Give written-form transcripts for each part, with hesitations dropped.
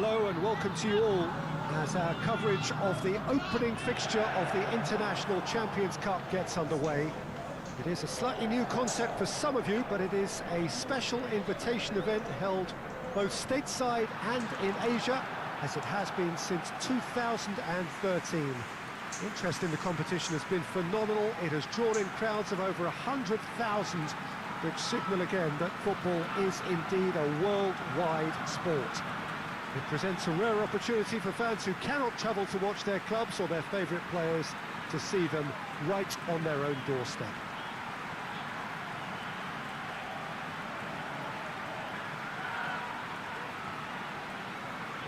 Hello and welcome to you all as our coverage of the opening fixture of the International Champions Cup gets underway. It is a slightly new concept for some of you, but it is a special invitation event held both stateside and in Asia, as it has been since 2013. Interest in the competition has been phenomenal. It has drawn in crowds of over 100,000, which signal again that football is indeed a worldwide sport. It presents a rare opportunity for fans who cannot travel to watch their clubs or their favourite players to see them right on their own doorstep.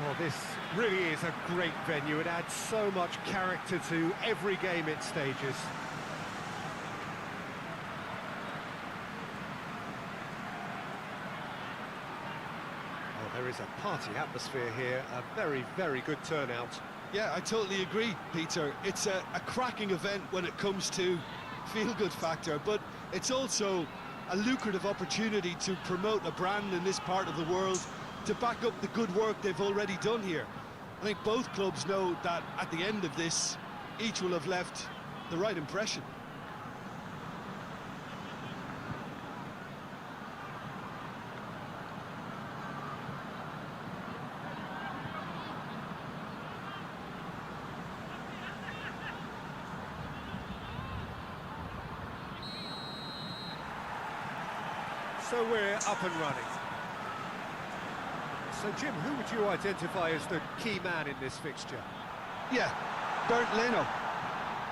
Well, this really is a great venue. It adds so much character to every game it stages. There is a party atmosphere here, a very, very good turnout. Yeah, I totally agree, Peter. It's a cracking event when it comes to feel-good factor, but it's also a lucrative opportunity to promote a brand in this part of the world, to back up the good work they've already done here. I think both clubs know that at the end of this, each will have left the right impression. So we're up and running. So Jim, who would you identify as the key man in this fixture? Yeah, Bernd Leno.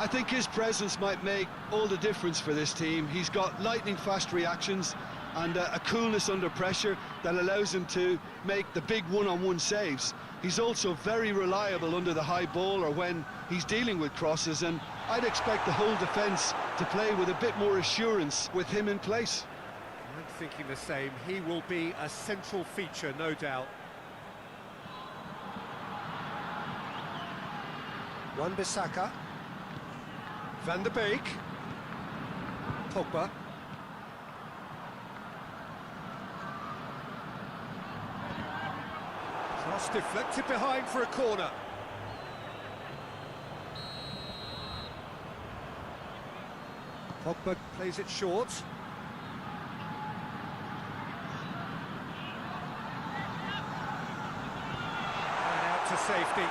I think his presence might make all the difference for this team. He's got lightning-fast reactions and a coolness under pressure that allows him to make the big one-on-one saves. He's also very reliable under the high ball or when he's dealing with crosses, and I'd expect the whole defence to play with a bit more assurance with him in place. I'm thinking the same. He will be a central feature, no doubt. Wan-Bissaka, Van der Beek, Pogba. Cross deflected behind for a corner. Pogba plays it short. And out to safety.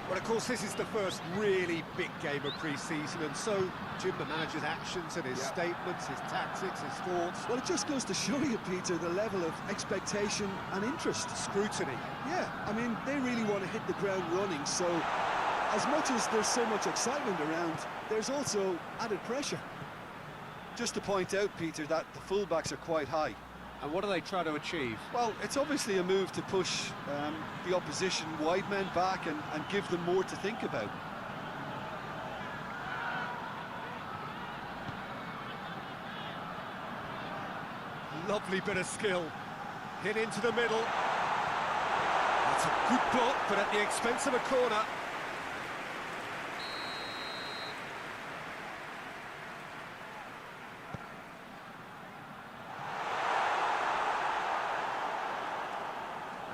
Well, of course, this is the first really big game of pre-season, and so, Jim, the manager's actions and his statements, his tactics, his thoughts... Well, it just goes to show you, Peter, the level of expectation and interest. Scrutiny. Yeah, I mean, they really want to hit the ground running, so as much as there's so much excitement around, there's also added pressure. Just to point out, Peter, that the fullbacks are quite high. And what do they try to achieve? Well, it's obviously a move to push the opposition wide men back and give them more to think about. Lovely bit of skill. Hit into the middle. That's a good block, but at the expense of a corner.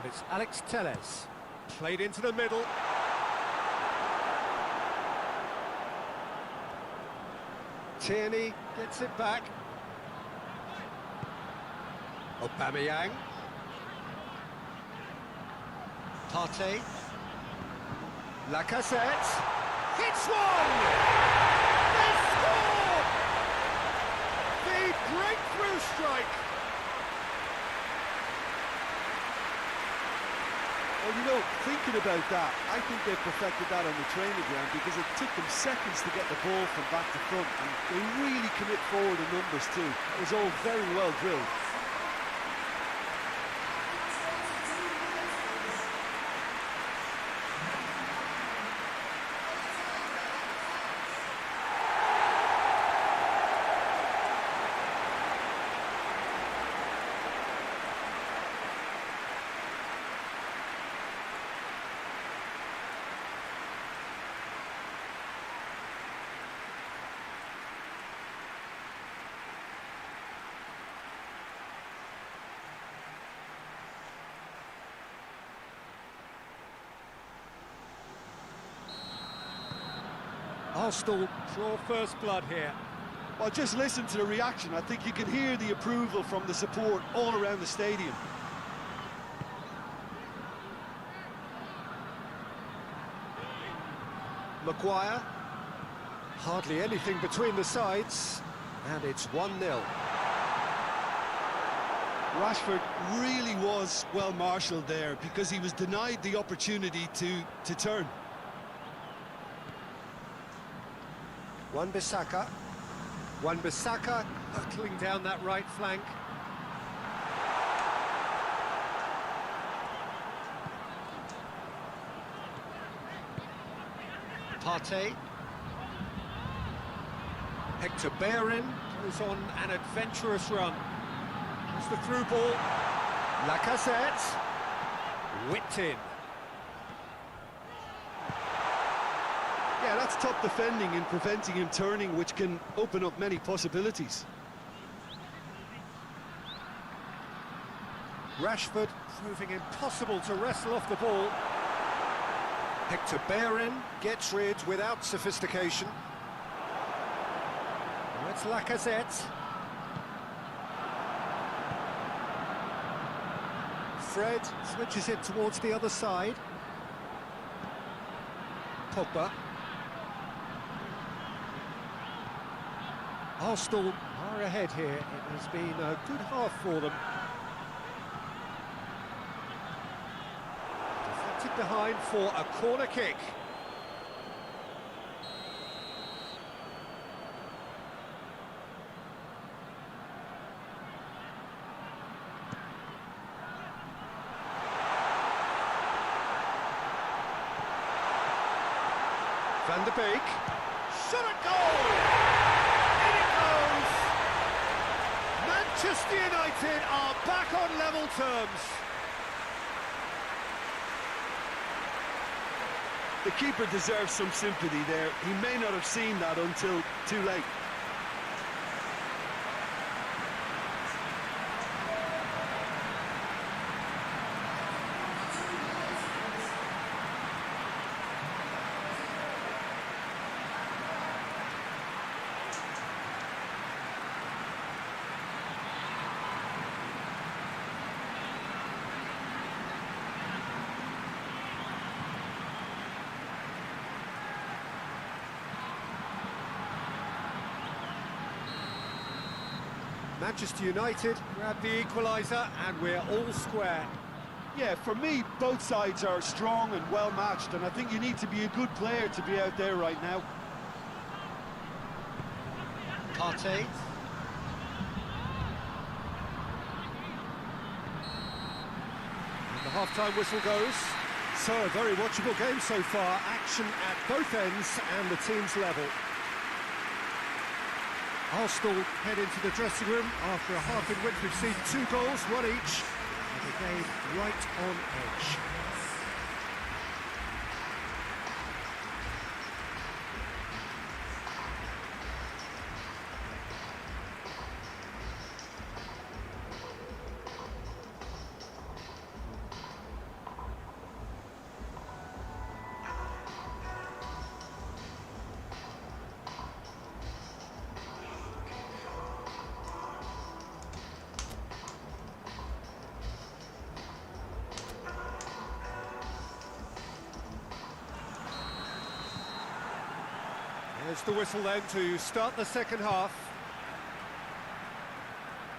And it's Alex Telles, played into the middle. Tierney gets it back. Aubameyang. Partey. Lacazette. Hits one! They score! The breakthrough strike! Well, you know, thinking about that, I think they perfected that on the training ground because it took them seconds to get the ball from back to front, and they really commit forward in numbers too. It was all very well drilled. Arsenal draw first blood here. Well, just listen to the reaction. I think you can hear the approval from the support all around the stadium. Maguire. Hardly anything between the sides, and it's 1-0. Rashford really was well marshalled there because he was denied the opportunity to turn. Wan-Bissaka. Wan-Bissaka hurtling down that right flank. Partey. Hector Bellerin goes on an adventurous run. It's the through ball. Lacazette. Whipped in. Yeah, that's top defending and preventing him turning, which can open up many possibilities. Rashford proving impossible to wrestle off the ball. Hector Bellerin gets rid without sophistication. Now it's Lacazette. Fred switches it towards the other side. Pogba. Arsenal are ahead here. It has been a good half for them. Deflected behind for a corner kick. Van de Beek. Shot at goal! In it goes! Manchester United are back on level terms. The keeper deserves some sympathy there. He may not have seen that until too late. Manchester United grab the equaliser and we're all square. Yeah, for me, both sides are strong and well matched, and I think you need to be a good player to be out there right now. Partey. And the half-time whistle goes. So, a very watchable game so far. Action at both ends and the team's level. Arsenal head into the dressing room after a half in which we've seen 2 goals, 1 each, and the game right on edge. There's the whistle then to start the second half.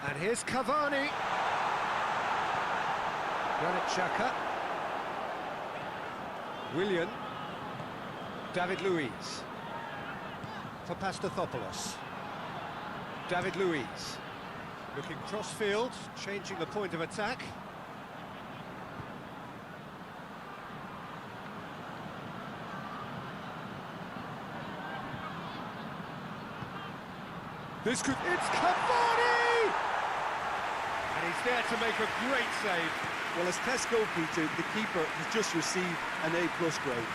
And here's Cavani. Granit Xhaka. Willian. David Luiz. For Pastathopoulos. David Luiz. Looking cross-field, changing the point of attack. It's Cavani! And he's there to make a great save. Well, as tests go, Peter, the keeper has just received an A+ grade.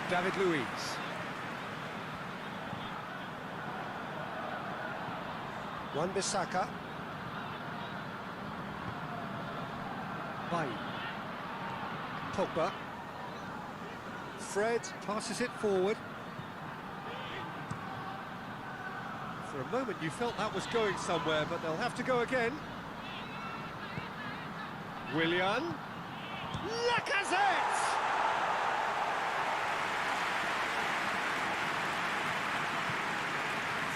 David Luiz. Wan-Bissaka. Pogba. Fred passes it forward. For a moment you felt that was going somewhere, but they'll have to go again. Willian. Lacazette!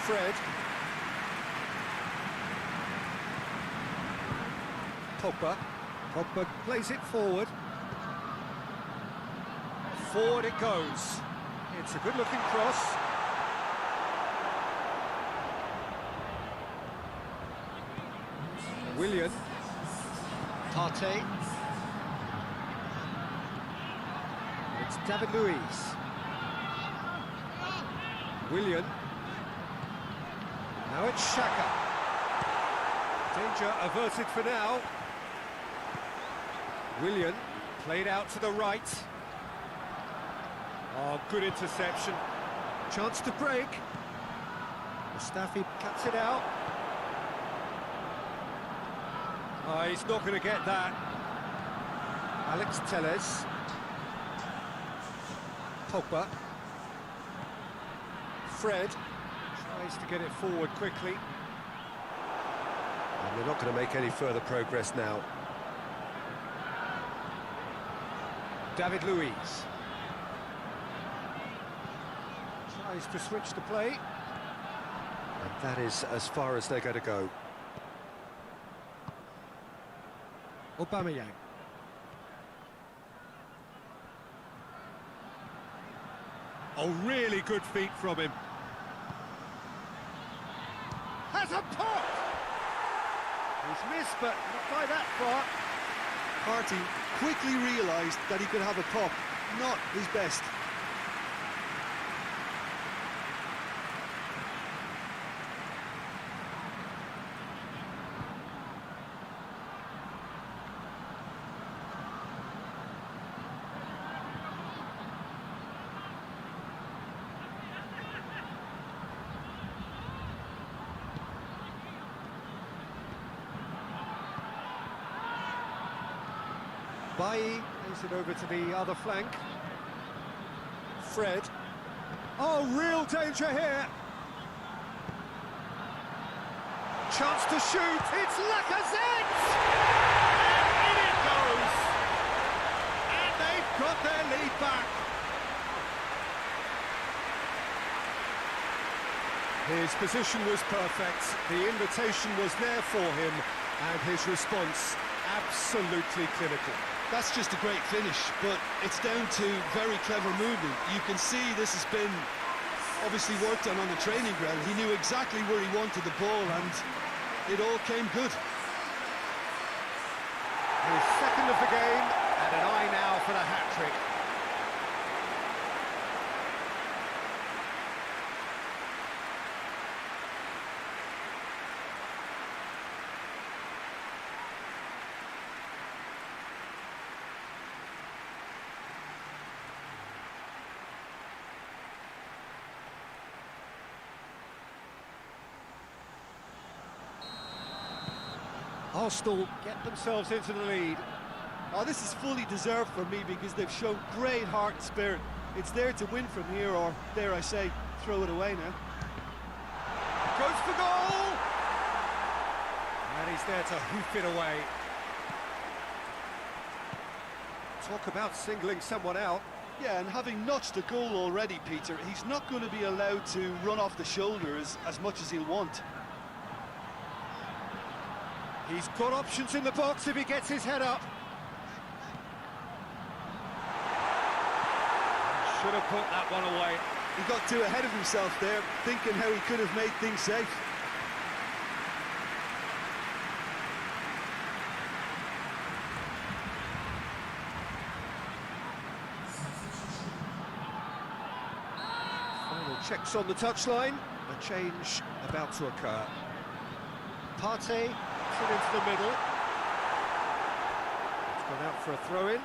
Fred. Pogba. Pogba plays it forward. Forward it goes. It's a good-looking cross. Willian. Partey. It's David Luiz. Willian. Now it's Xhaka. Danger averted for now. Willian played out to the right. Oh, good interception. Chance to break. Mustafi cuts it out. Oh, he's not going to get that. Alex Telles. Pogba. Fred tries to get it forward quickly. And they're not going to make any further progress now. David Luiz. Tries to switch the play. And that is as far as they're going to go. Aubameyang. Oh, really good feet from him. Has a pop! He's missed, but not by that far. Partey quickly realised that he could have a pop, not his best. Bailly plays it over to the other flank. Fred. Oh, real danger here. Chance to shoot. It's Lacazette! And in it goes. And they've got their lead back. His position was perfect. The invitation was there for him, and his response absolutely clinical. That's just a great finish, but it's down to very clever movement. You can see this has been obviously worked on the training ground. He knew exactly where he wanted the ball, and it all came good. His second of the game, and an eye now for the hat-trick. Arsenal get themselves into the lead. Oh, this is fully deserved for me because they've shown great heart and spirit. It's there to win from here, or dare I say, throw it away now. Goes for goal! And he's there to hoof it away. Talk about singling someone out. Yeah, and having notched a goal already, Peter, he's not going to be allowed to run off the shoulders as much as he'll want. He's got options in the box if he gets his head up. Should have put that one away. He got too ahead of himself there, thinking how he could have made things safe. Final checks on the touchline. A change about to occur. Partey puts it into the middle. It's gone out for a throw-in.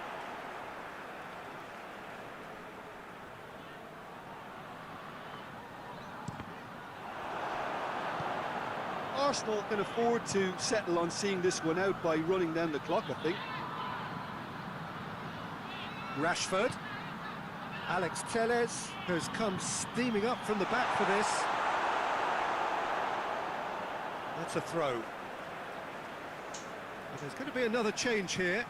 Arsenal can afford to settle on seeing this one out by running down the clock, I think. Rashford. Alex Tellez has come steaming up from the back for this. That's a throw. But there's going to be another change here.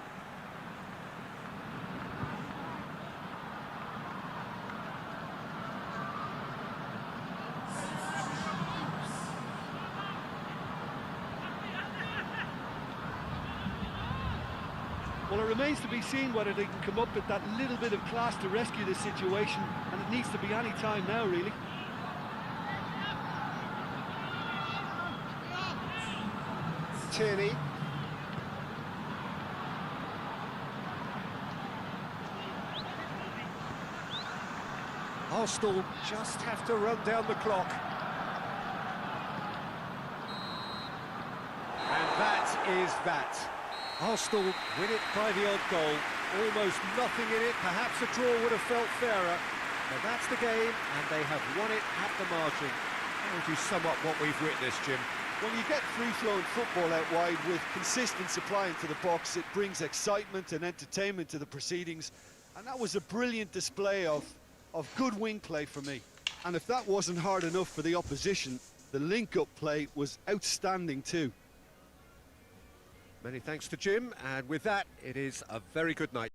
Well, it remains to be seen whether they can come up with that little bit of class to rescue this situation, and it needs to be any time now, really. Tierney. Arsenal just have to run down the clock. And that is that. Arsenal win it by the odd goal. Almost nothing in it. Perhaps a draw would have felt fairer. But that's the game, and they have won it at the margin. How would you sum up what we've witnessed, Jim? When you get free-flowing football out wide with consistent supply into the box, it brings excitement and entertainment to the proceedings. And that was a brilliant display of good wing play for me. And if that wasn't hard enough for the opposition, the link-up play was outstanding too. Many thanks to Jim, and with that, it is a very good night.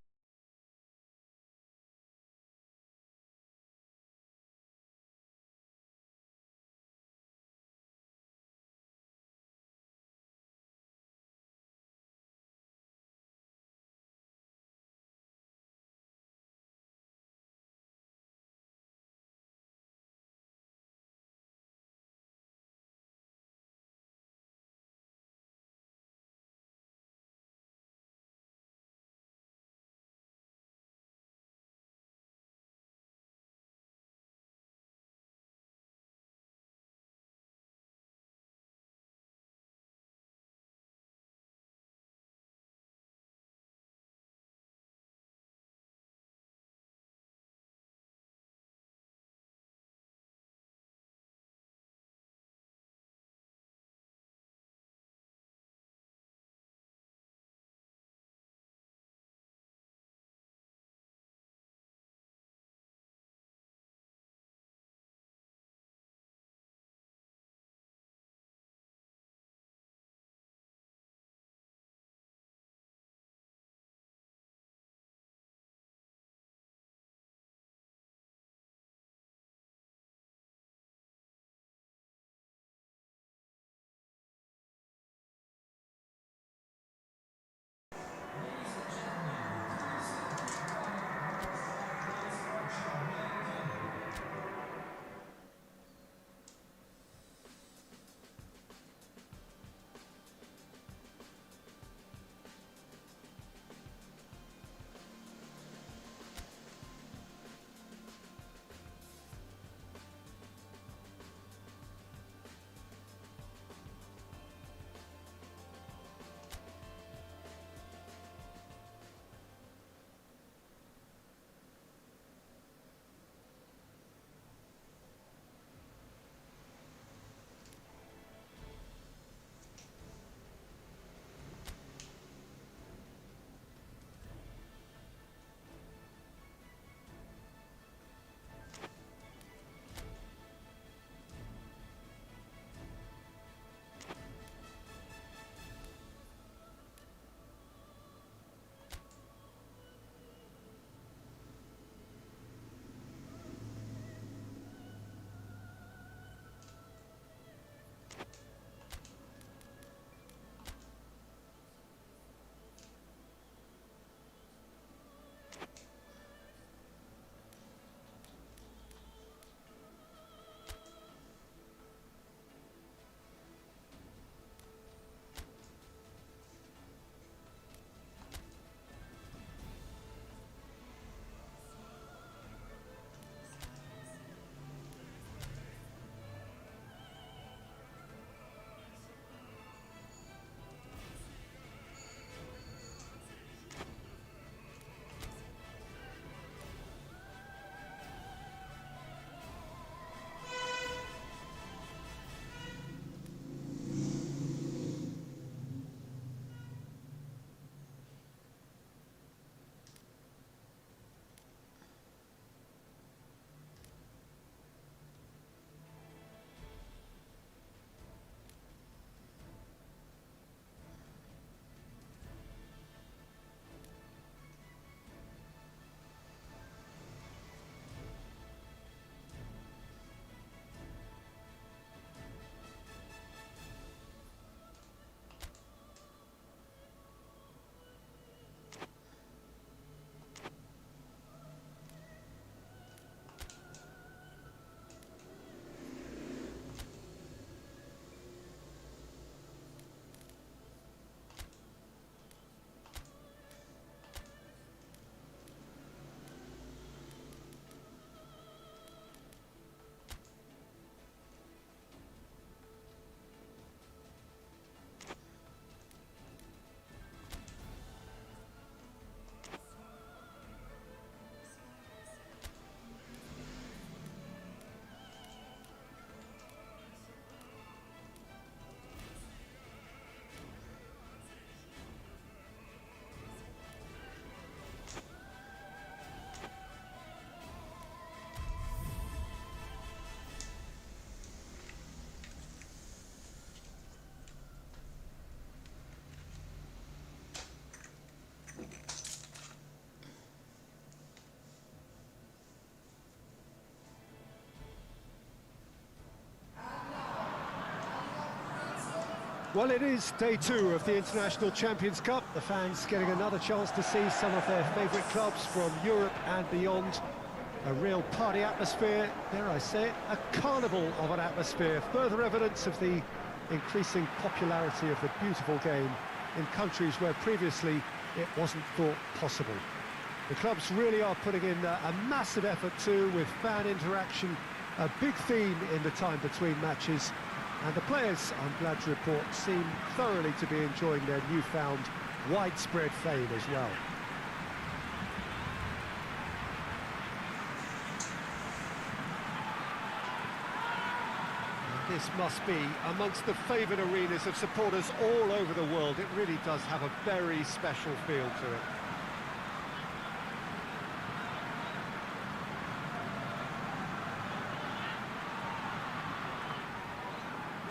Well, it is day 2 of the International Champions Cup. The fans getting another chance to see some of their favourite clubs from Europe and beyond. A real party atmosphere, dare I say it, a carnival of an atmosphere. Further evidence of the increasing popularity of the beautiful game in countries where previously it wasn't thought possible. The clubs really are putting in a massive effort too, with fan interaction, a big theme in the time between matches. And the players, I'm glad to report, seem thoroughly to be enjoying their newfound widespread fame as well. And this must be amongst the favoured arenas of supporters all over the world. It really does have a very special feel to it.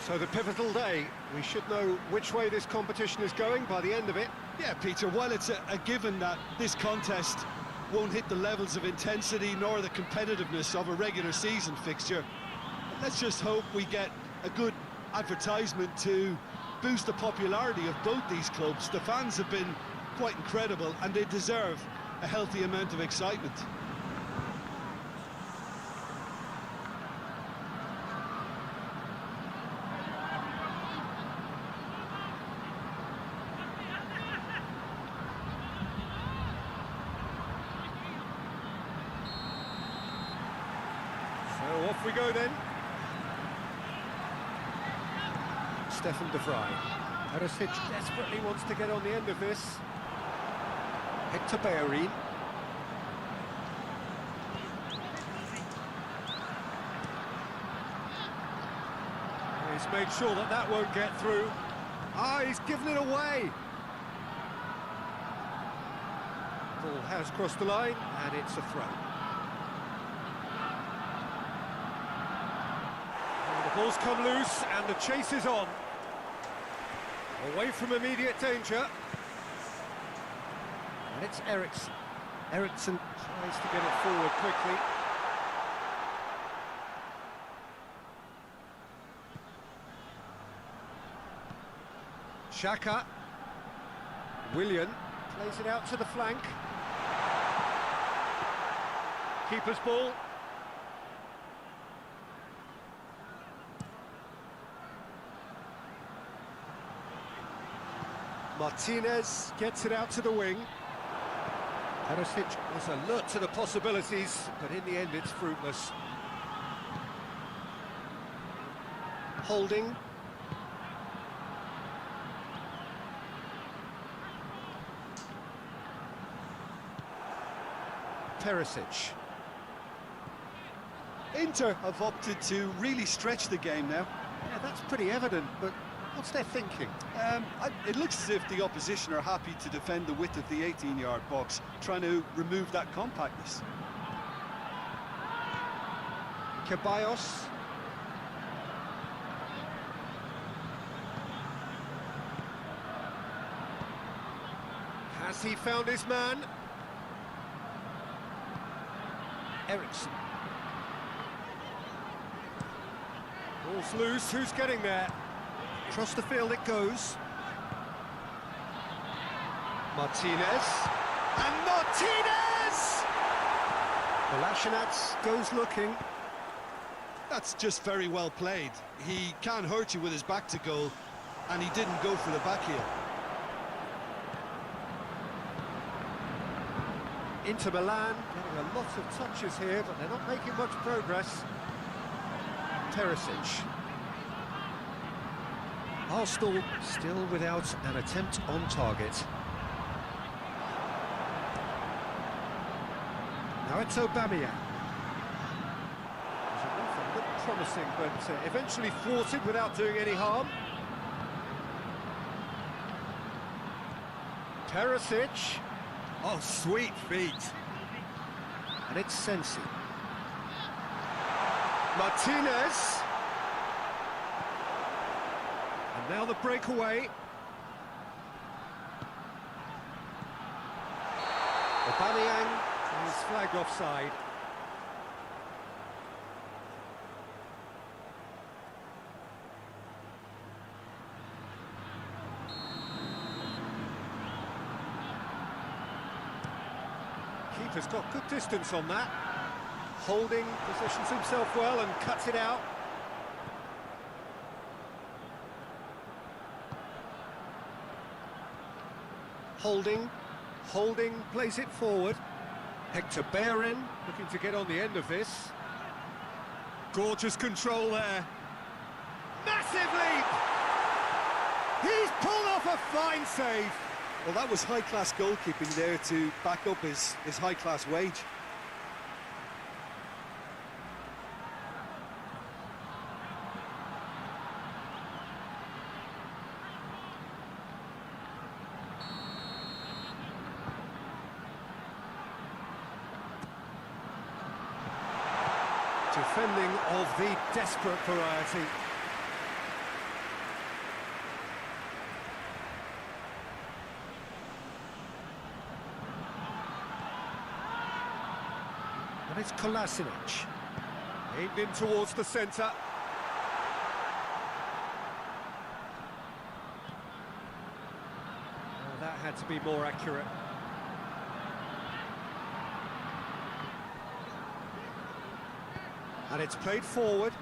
So the pivotal day, we should know which way this competition is going by the end of it. Yeah, Peter, while it's a given that this contest won't hit the levels of intensity nor the competitiveness of a regular season fixture, let's just hope we get a good advertisement to boost the popularity of both these clubs. The fans have been quite incredible and they deserve a healthy amount of excitement. So off we go then. Stefan de Vrij. Perisic desperately wants to get on the end of this. Hector Bellerin. He's made sure that that won't get through. Ah, he's given it away. Ball has crossed the line, and it's a throw. The ball's come loose and the chase is on. Away from immediate danger. And it's Eriksson. Eriksson tries to get it forward quickly. Xhaka. Willian plays it out to the flank. Keeper's ball. Martinez gets it out to the wing. Perisic was alert to the possibilities, but in the end it's fruitless. Holding. Perisic. Inter have opted to really stretch the game now. Yeah, that's pretty evident, but what's their thinking? It looks as if the opposition are happy to defend the width of the 18-yard box, trying to remove that compactness. Ceballos. Has he found his man? Eriksson. Ball's loose, who's getting there? Across the field it goes. Martinez. And Martinez! Kolasinac goes looking. That's just very well played. He can't hurt you with his back to goal, and he didn't go for the back heel. Inter Milan getting a lot of touches here, but they're not making much progress. Perisic. Arsenal still without an attempt on target. Now it's Aubameyang. Looked promising, but eventually thwarted without doing any harm. Perisic. Oh, sweet feet. And it's Sensi. Martinez. And now the breakaway. Aubameyang is flagged offside. Keeper's got good distance on that. Holding, positions himself well and cuts it out. Holding, plays it forward. Hector Bellerin looking to get on the end of this. Gorgeous control there. Massive leap! He's pulled off a fine save. Well, that was high-class goalkeeping there to back up his high-class wage. Defending of the desperate variety. And it's Kolasinac. Aimed in towards the centre. Oh, that had to be more accurate. And it's played forward.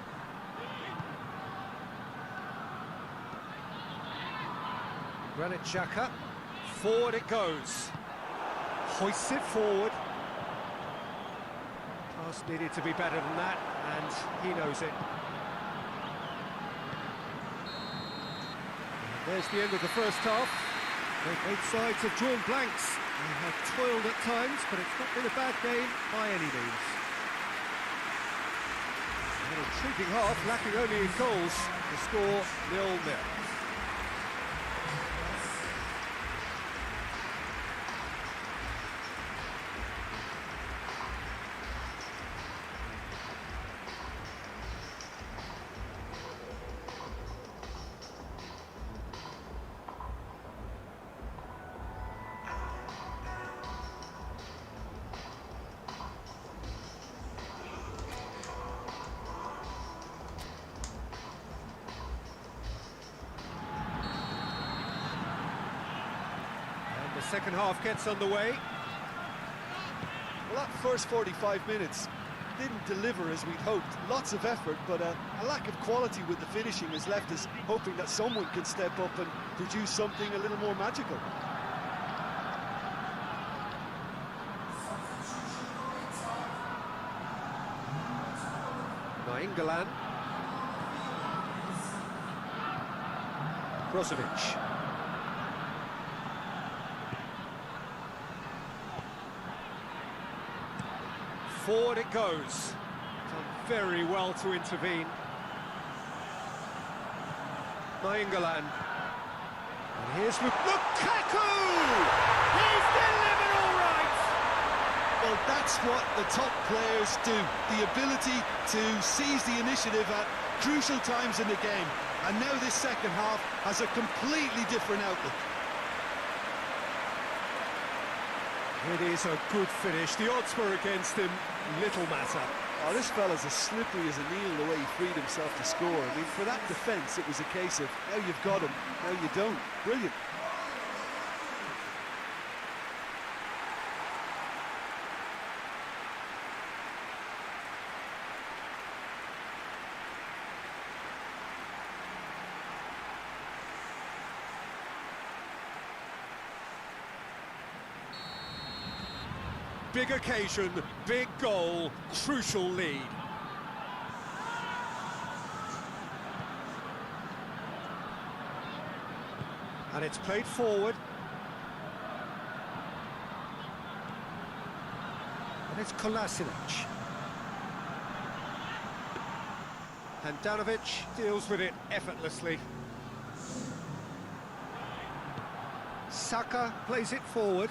Granit Xhaka. Forward it goes. Hoists it forward. Pass needed to be better than that, and he knows it. And there's the end of the first half. Both sides have drawn blanks. They have toiled at times, but it's not been a bad game by any means. An intriguing half, lacking only in goals. The score 0-0. The second half gets underway. Well, that first 45 minutes didn't deliver as we'd hoped. Lots of effort, but a lack of quality with the finishing has left us hoping that someone can step up and produce something a little more magical. Nainggolan. Brozovic. Forward it goes. Done very well to intervene. Nainggolan. And here's Lukaku! He's delivered all right! Well, that's what the top players do. The ability to seize the initiative at crucial times in the game. And now this second half has a completely different outlook. It is a good finish. The odds were against him. Little matter. Oh, this fella's as slippery as a needle the way he freed himself to score. I mean, for that defence, it was a case of, now you've got him, now you don't. Brilliant. Big occasion, big goal, crucial lead. And it's played forward. And it's Kolasinac. Handanovic deals with it effortlessly. Saka plays it forward.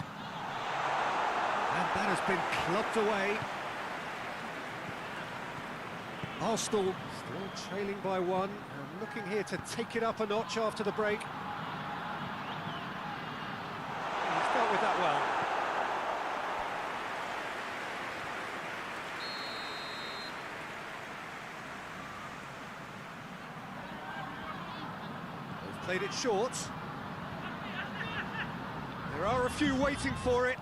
And that has been clubbed away. Arsenal still trailing by one, and looking here to take it up a notch after the break. He's dealt with that well. They've played it short. There are a few waiting for it.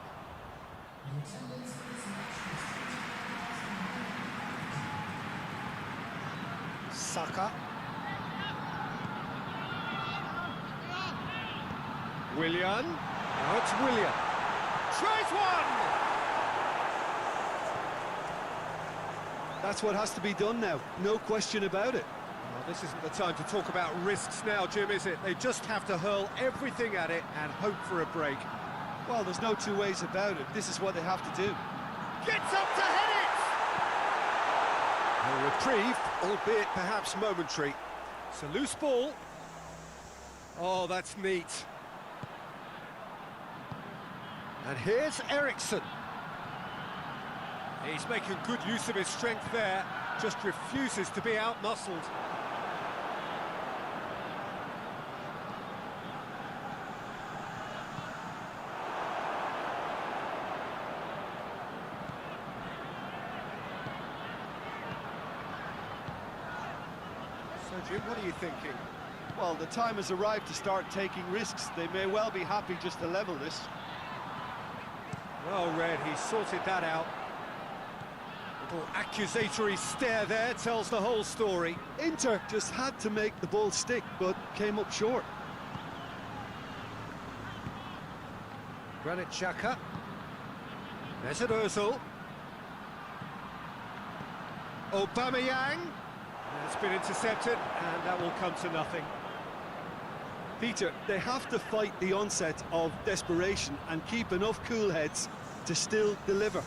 Saka. Willian. Now it's Willian. Tries one! That's what has to be done now, no question about it. Well, this isn't the time to talk about risks now, Jim, is it? They just have to hurl everything at it and hope for a break. Well, there's no two ways about it. This is what they have to do. Gets up to head it! A reprieve, albeit perhaps momentary. It's a loose ball. Oh, that's neat. And here's Eriksson. He's making good use of his strength there, just refuses to be out-muscled. So, Jim, what are you thinking? Well, the time has arrived to start taking risks. They may well be happy just to level this. Well read, he sorted that out. Little accusatory stare there tells the whole story. Inter just had to make the ball stick, but came up short. Granit Xhaka. Mesut Ozil. Aubameyang. It's been intercepted, and that will come to nothing. Peter, they have to fight the onset of desperation and keep enough cool heads to still deliver.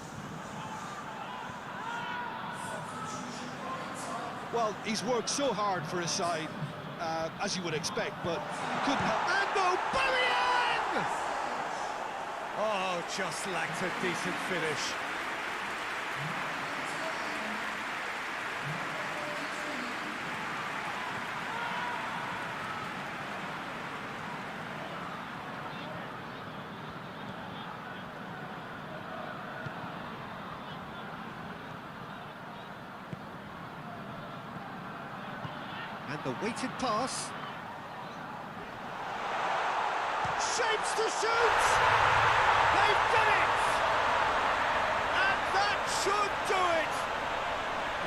Well, he's worked so hard for his side, as you would expect, but couldn't help. And Aubameyang! Oh, just lacked a decent finish. And the weighted pass. Shapes to shoot! They've done it! And that should do it!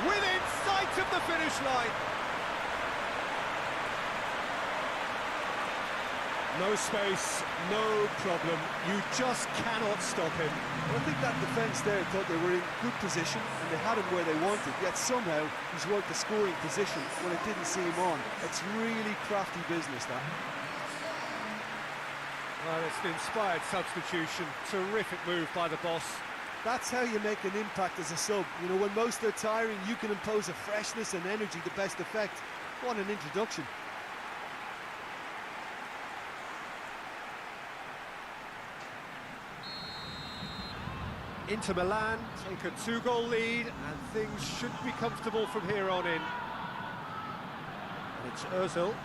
Within sight of the finish line. No space, no problem. You just cannot stop him. Well, I think that defence there thought they were in good position and they had him where they wanted, yet somehow he's worked the scoring position when it didn't see him on. It's really crafty business, that. Well, it's an inspired substitution. Terrific move by the boss. That's how you make an impact as a sub. You know, when most are tiring, you can impose a freshness and energy to best effect. What an introduction. Inter Milan take a 2-goal lead, and things should be comfortable from here on in. And it's Ozil.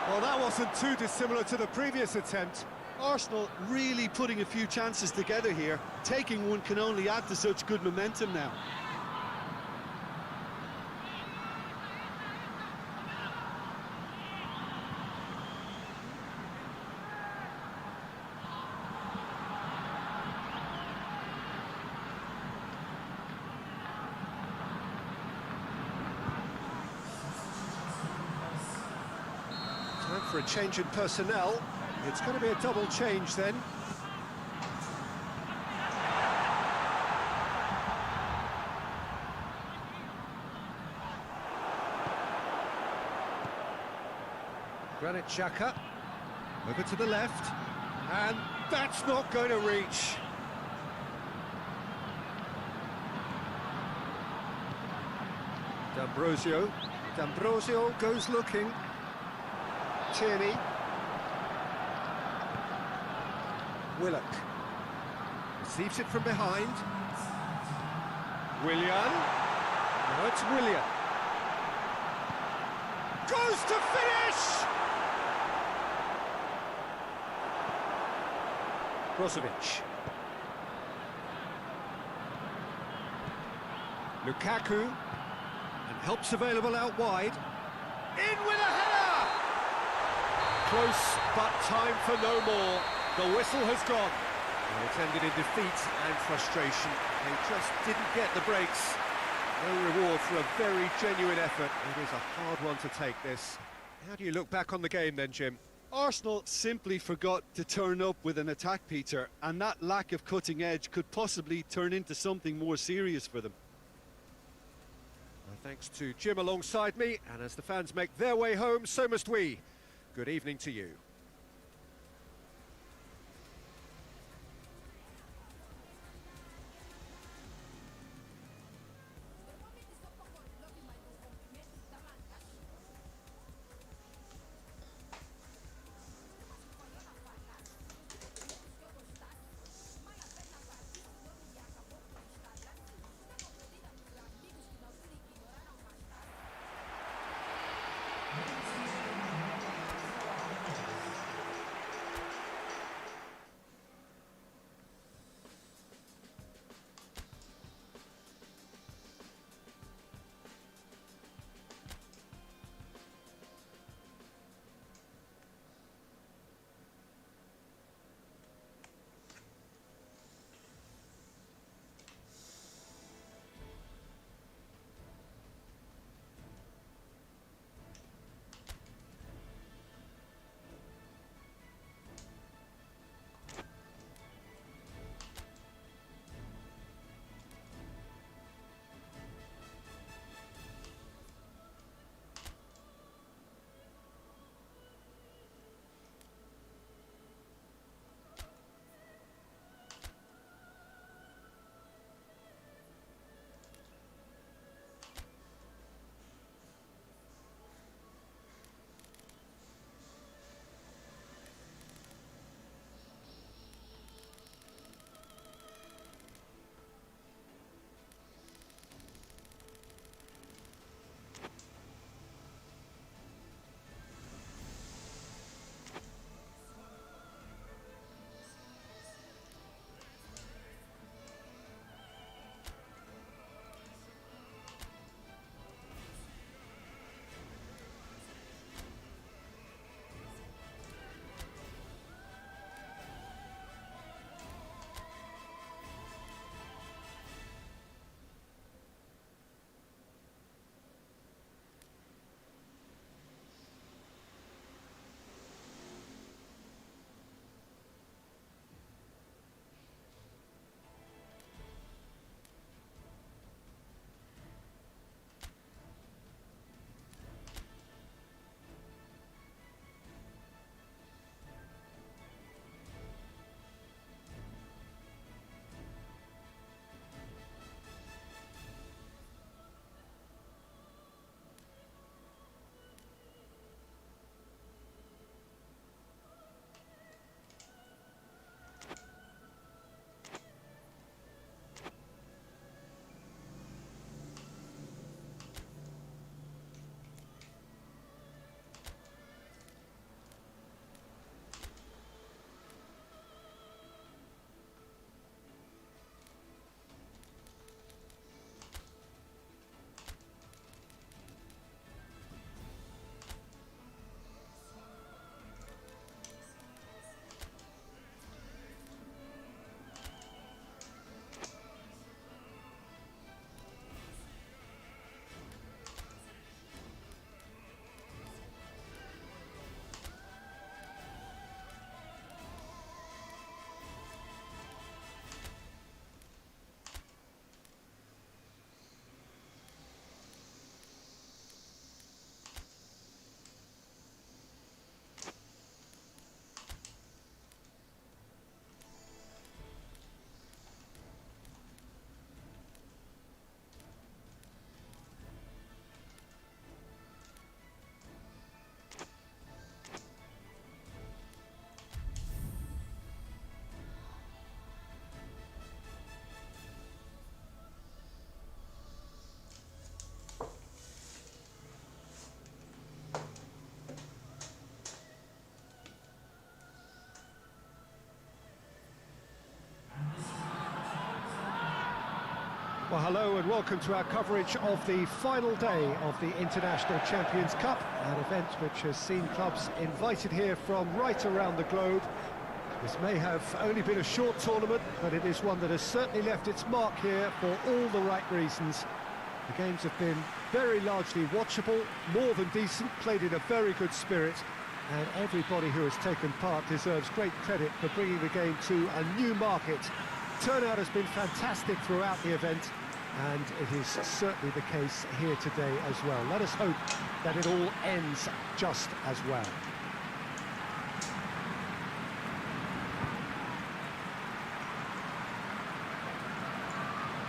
Well, that wasn't too dissimilar to the previous attempt. Arsenal really putting a few chances together here. Taking one can only add to such good momentum now. Time for a change in personnel. It's going to be a double change then. Granit Xhaka, over to the left, and that's not going to reach. D'Ambrosio goes looking. Tierney. Willock receives it from behind. Willian. Now it's Willian. Goes to finish! Brozovic. Lukaku, and help's available out wide. In with a header! Close, but time for no more. The whistle has gone. Well, it's ended in defeat and frustration. They just didn't get the breaks. No reward for a very genuine effort. It is a hard one to take, this. How do you look back on the game then, Jim? Arsenal simply forgot to turn up with an attack, Peter, and that lack of cutting edge could possibly turn into something more serious for them. Well, thanks to Jim alongside me, and as the fans make their way home, so must we. Good evening to you. Well, hello and welcome to our coverage of the final day of the International Champions Cup, an event which has seen clubs invited here from right around the globe. This may have only been a short tournament, but it is one that has certainly left its mark here for all the right reasons. The games have been very largely watchable, more than decent, played in a very good spirit, and everybody who has taken part deserves great credit for bringing the game to a new market. Turnout has been fantastic throughout the event, and it is certainly the case here today as well. Let us hope that it all ends just as well.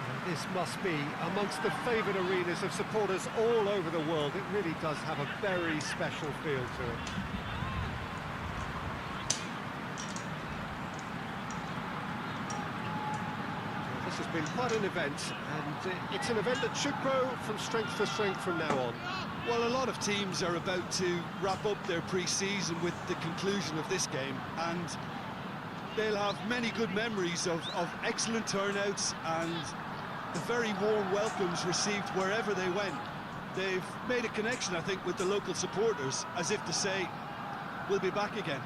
And this must be amongst the favoured arenas of supporters all over the world. It really does have a very special feel to it. This has been quite an event, and it's an event that should grow from strength to strength from now on. Well, a lot of teams are about to wrap up their pre-season with the conclusion of this game, and they'll have many good memories of excellent turnouts and the very warm welcomes received wherever they went. They've made a connection, I think, with the local supporters, as if to say, we'll be back again.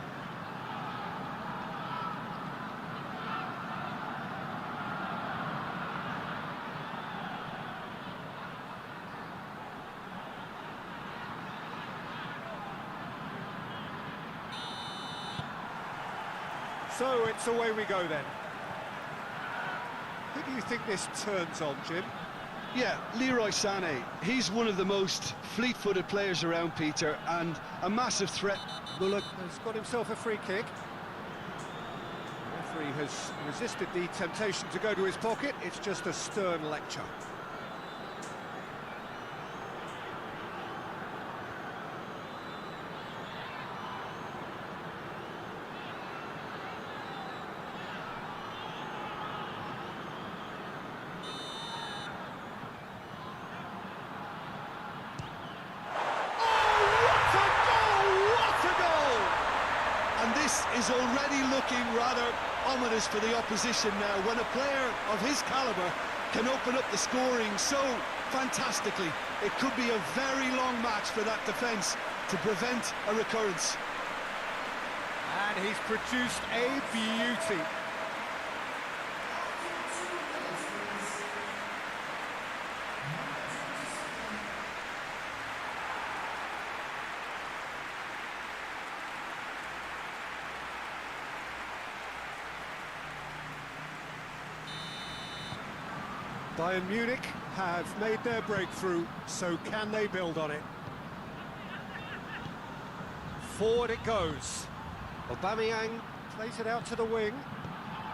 So it's away we go then. Who do you think this turns on, Jim? Yeah, Leroy Sané. He's one of the most fleet-footed players around, Peter, and a massive threat. Bullock has got himself a free kick. The referee has resisted the temptation to go to his pocket. It's just a stern lecture. Is already looking rather ominous for the opposition now, when a player of his calibre can open up the scoring so fantastically. It could be a very long match for that defence to prevent a recurrence. And he's produced a beauty. Bayern Munich have made their breakthrough, so can they build on it? Forward it goes. Aubameyang plays it out to the wing.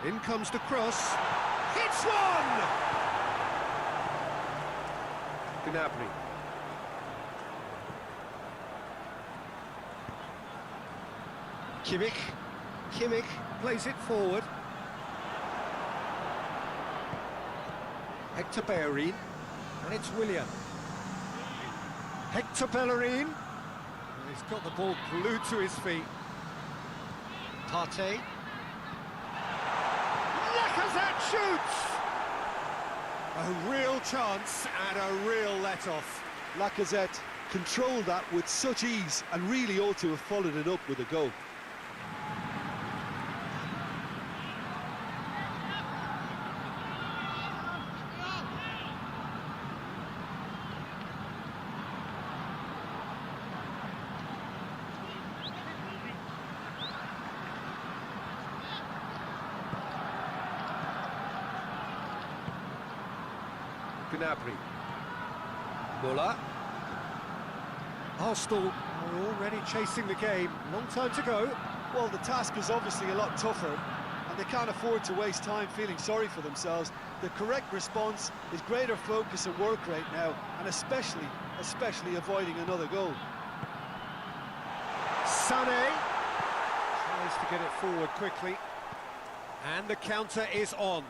In comes the cross. Hits one! Gnabry. Kimmich plays it forward. Hector Bellerin, and it's Willian. Hector Bellerin, he's got the ball glued to his feet. Partey. Lacazette shoots! A real chance and a real let-off. Lacazette controlled that with such ease and really ought to have followed it up with a goal. Gnabry. Muller. Arsenal are already chasing the game. Long time to go. Well, the task is obviously a lot tougher, and they can't afford to waste time feeling sorry for themselves. The correct response is greater focus and work rate now, and especially avoiding another goal. Sané tries to get it forward quickly, and the counter is on.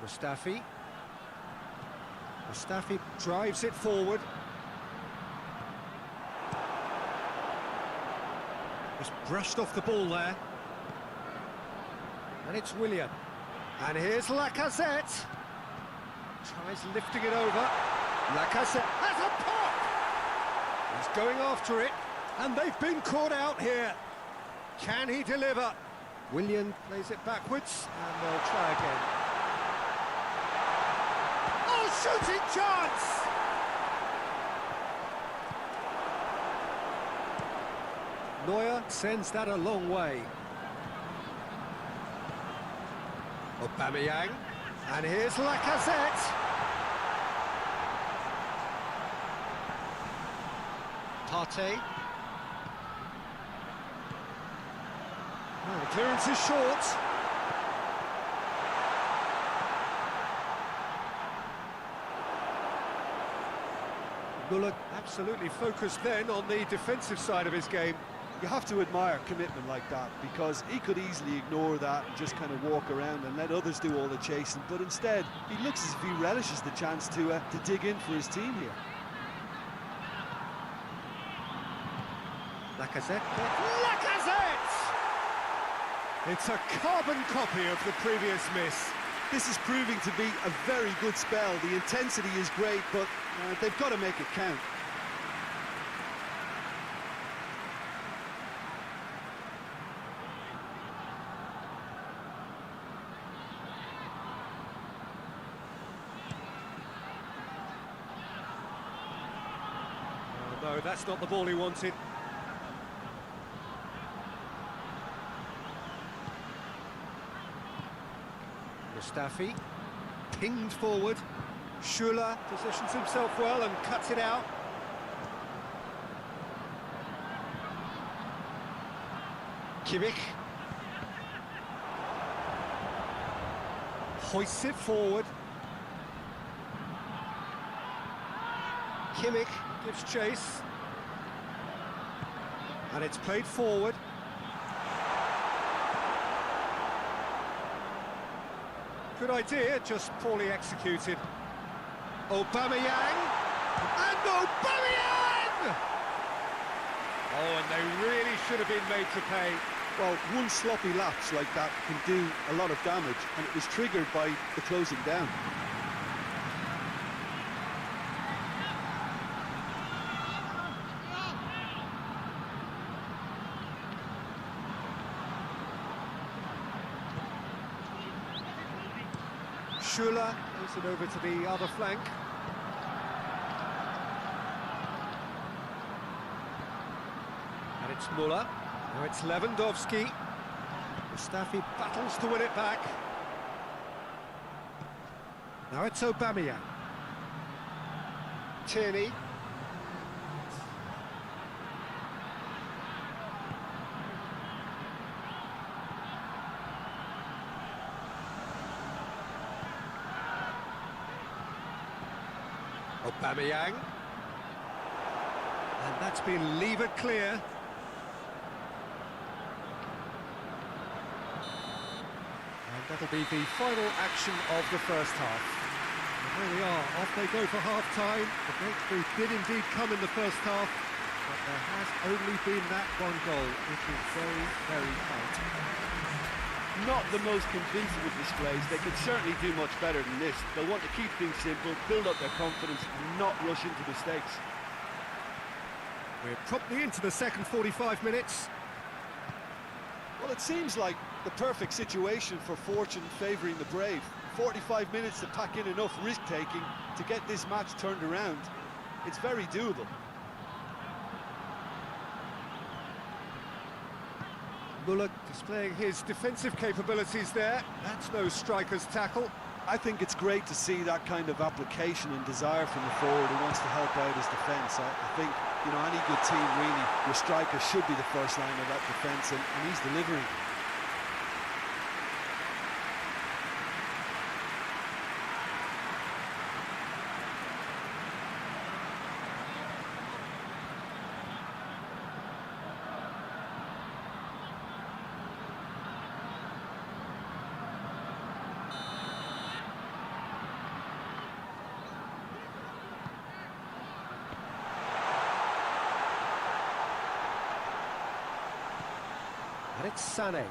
Mustafi drives it forward. Just brushed off the ball there. And it's Willian. And here's Lacazette. Tries lifting it over. Lacazette has a pop! He's going after it, and they've been caught out here. Can he deliver? Willian plays it backwards, and they'll try again. Oh, shooting chance! Neuer sends that a long way. Aubameyang, and here's Lacazette. Partey. Oh, the clearance is short. Muller absolutely focused then on the defensive side of his game. You have to admire commitment like that, because he could easily ignore that and just kind of walk around and let others do all the chasing, but instead he looks as if he relishes the chance to dig in for his team here. Lacazette. Lacazette! It's a carbon copy of the previous miss. This is proving to be a very good spell. The intensity is great, but they've got to make it count. Oh, no, that's not the ball he wanted. Mustafi, pinged forward. Schuller positions himself well and cuts it out. Kimmich hoists it forward. Kimmich gives chase. And it's played forward. Good idea, just poorly executed. Aubameyang! And Aubameyang! Oh, and they really should have been made to pay. Well, one sloppy lapse like that can do a lot of damage, and it was triggered by the closing down. Schuller moves it over to the other flank. And it's Muller. Now it's Lewandowski. Mustafi battles to win it back. Now it's Aubameyang. Tierney. Aubameyang. And that's been levered clear. And that'll be the final action of the first half. And there we are, off they go for half-time. The breakthrough did indeed come in the first half, but there has only been that one goal, which is very, very tight. Not the most convincing of displays. They could certainly do much better than this. They'll want to keep things simple, build up their confidence, and not rush into mistakes. We're promptly into the second 45 minutes. Well, it seems like the perfect situation for fortune favouring the brave. 45 minutes to pack in enough risk-taking to get this match turned around. It's very doable. Muller displaying his defensive capabilities there. That's no striker's tackle. I think it's great to see that kind of application and desire from the forward who wants to help out his defence. I think, you know, any good team really, your striker should be the first line of that defence, and he's delivering. And it's Sané.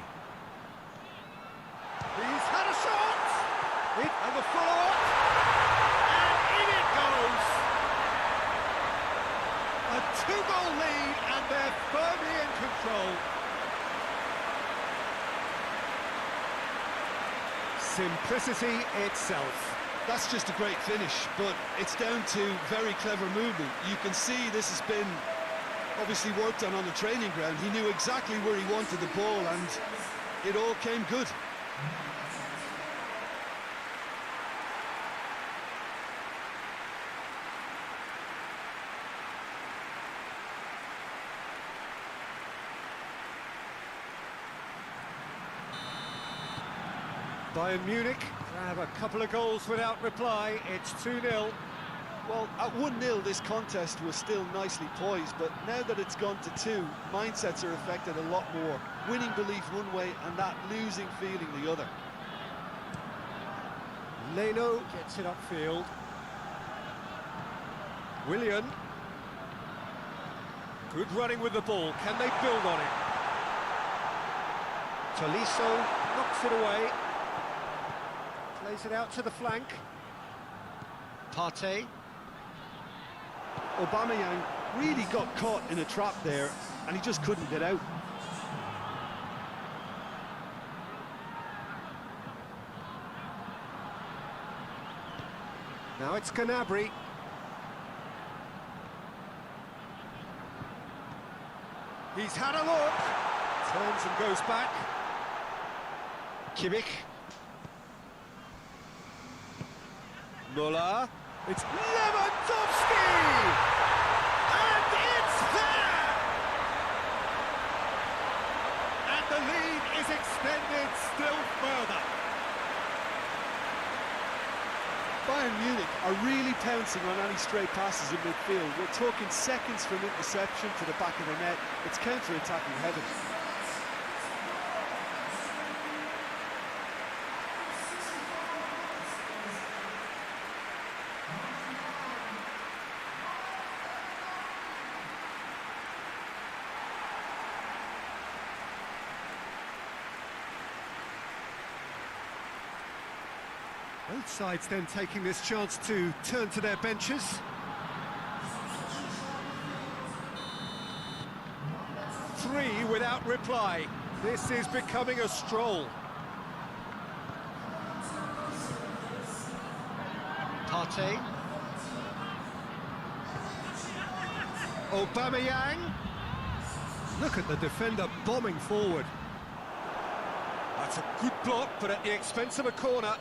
He's had a shot! the follow-up, and in it goes! A two-goal lead, and they're firmly in control. Simplicity itself. That's just a great finish, but it's down to very clever movement. You can see this has been obviously worked on the training ground. He knew exactly where he wanted the ball, and it all came good. Bayern Munich have a couple of goals without reply. It's 2-0. Well, at 1-0, this contest was still nicely poised, but now that it's gone to 2, mindsets are affected a lot more. Winning belief one way and that losing feeling the other. Leno gets it upfield. Willian. Good running with the ball. Can they build on it? Tolisso knocks it away. Plays it out to the flank. Partey. Aubameyang really got caught in a trap there, and he just couldn't get out. Now it's Gnabry. He's had a look. Turns and goes back. Kimmich. Muller. It's Lewandowski! And it's there! And the lead is extended still further. Bayern Munich are really pouncing on any stray passes in midfield. We're talking seconds from interception to the back of the net. It's counter-attacking heaven. Both sides then taking this chance to turn to their benches. Three without reply. This is becoming a stroll. Partey. Aubameyang. Look at the defender bombing forward. That's a good block, but at the expense of a corner.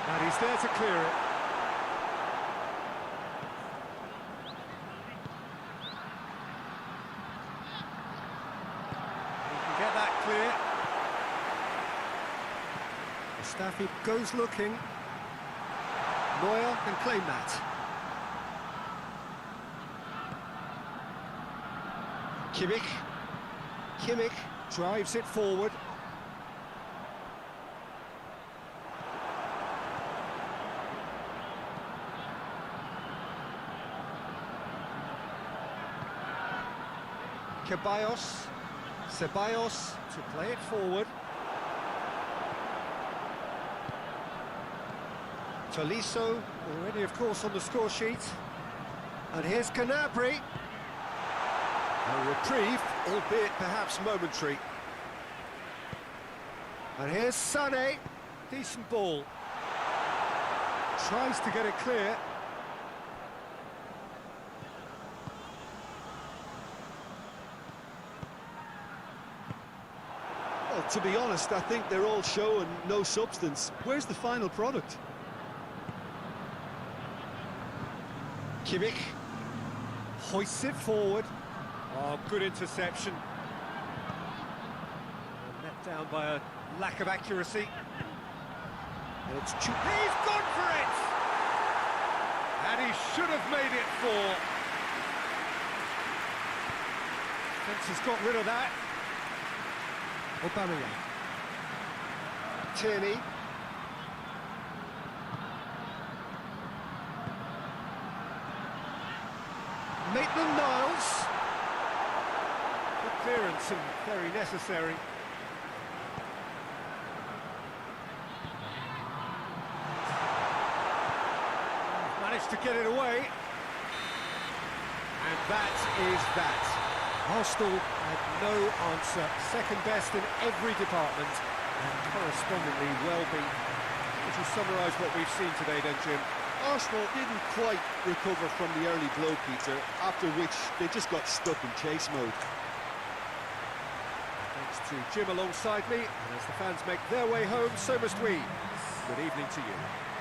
And he's there to clear it. He can get that clear. Mustafi goes looking. Neuer can claim that. Kimmich drives it forward. Ceballos to play it forward. Tolisso already, of course, on the score sheet. And here's Gnabry. A reprieve, albeit perhaps momentary. And here's Sané. Decent ball. Tries to get it clear. Well, to be honest, I think they're all show and no substance. Where's the final product? Kimmich hoists it forward. Oh, good interception. Let down by a lack of accuracy. And it's he's gone for it! And he should have made it 4. Defence has got rid of that. Aubameyang. Tierney. Maitland-Niles. Good clearance and very necessary. Managed to get it away. And that is that. Arsenal had no answer. Second best in every department and correspondingly well beaten. Would you summarise what we've seen today then, Jim? Arsenal didn't quite recover from the early blow, Peter, after which they just got stuck in chase mode. Thanks to Jim alongside me, and as the fans make their way home, so must we. Good evening to you.